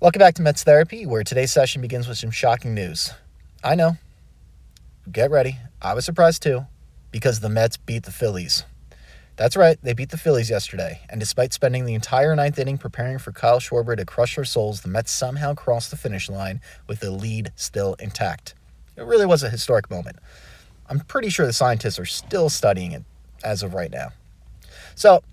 Welcome back to Mets Therapy, where today's session begins with some shocking news. I know. Get ready. I was surprised too, because the Mets beat the Phillies. That's right, they beat the Phillies yesterday, and despite spending the entire ninth inning preparing for Kyle Schwarber to crush their souls, the Mets somehow crossed the finish line with the lead still intact. It really was a historic moment. I'm pretty sure the scientists are still studying it as of right now. So,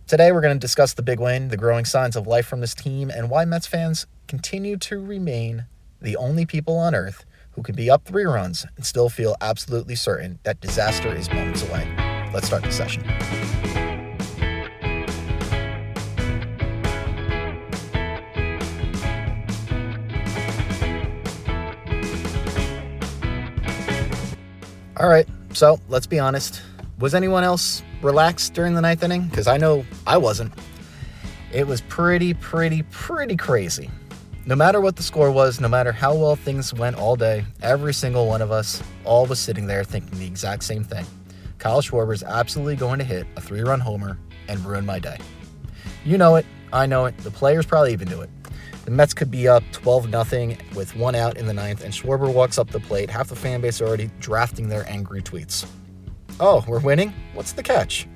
today we're going to discuss the big win, the growing signs of life from this team, and why Mets fans continue to remain the only people on earth who can be up 3 runs and still feel absolutely certain that disaster is moments away. Let's start the session. All right, so let's be honest. Was anyone else relaxed during the ninth inning? Because I know I wasn't. It was pretty crazy. No matter what the score was, no matter how well things went all day, every single one of us all was sitting there thinking the exact same thing. Kyle Schwarber is absolutely going to hit a 3-run homer and ruin my day. You know it. I know it. The players probably even knew it. The Mets could be up 12-0 with 1 out in the ninth, and Schwarber walks up the plate. Half the fan base already drafting their angry tweets. Oh, we're winning? What's the catch?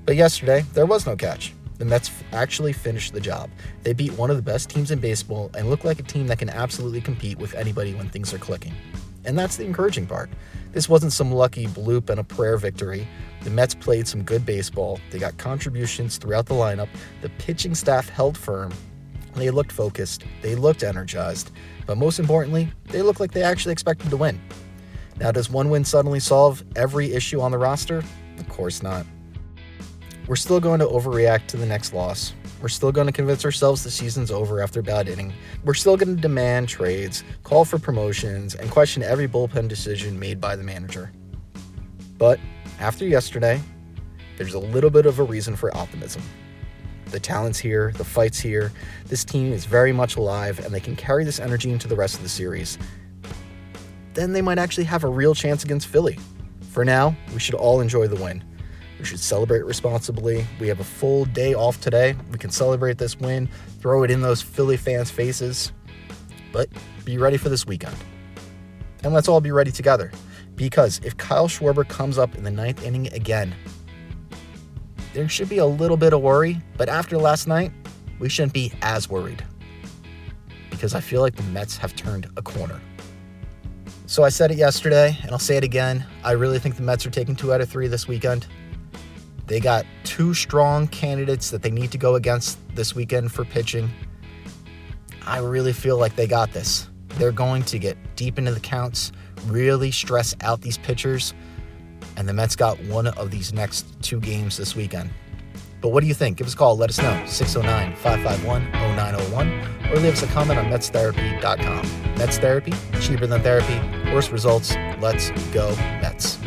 But yesterday, there was no catch. The Mets actually finished the job. They beat one of the best teams in baseball and look like a team that can absolutely compete with anybody when things are clicking. And that's the encouraging part. This wasn't some lucky bloop and a prayer victory. The Mets played some good baseball. They got contributions throughout the lineup. The pitching staff held firm. They looked focused. They looked energized. But most importantly, they looked like they actually expected to win. Now, does one win suddenly solve every issue on the roster? Of course not. We're still going to overreact to the next loss. We're still going to convince ourselves the season's over after a bad inning. We're still going to demand trades, call for promotions, and question every bullpen decision made by the manager. But after yesterday, there's a little bit of a reason for optimism. The talent's here, the fight's here, this team is very much alive, and they can carry this energy into the rest of the series. Then they might actually have a real chance against Philly. For now, we should all enjoy the win. We should celebrate responsibly. We have a full day off today. We can celebrate this win, throw it in those Philly fans' faces. But be ready for this weekend. And let's all be ready together. Because if Kyle Schwarber comes up in the ninth inning again, there should be a little bit of worry. But after last night, we shouldn't be as worried. Because I feel like the Mets have turned a corner. So I said it yesterday, and I'll say it again. I really think the Mets are taking 2 out of 3 this weekend. They got 2 strong candidates that they need to go against this weekend for pitching. I really feel like they got this. They're going to get deep into the counts, really stress out these pitchers, and the Mets got one of these next 2 games this weekend. But what do you think? Give us a call. Let us know. 609-551-0901 or leave us a comment on MetsTherapy.com. Mets Therapy, cheaper than therapy, worse results. Let's go Mets.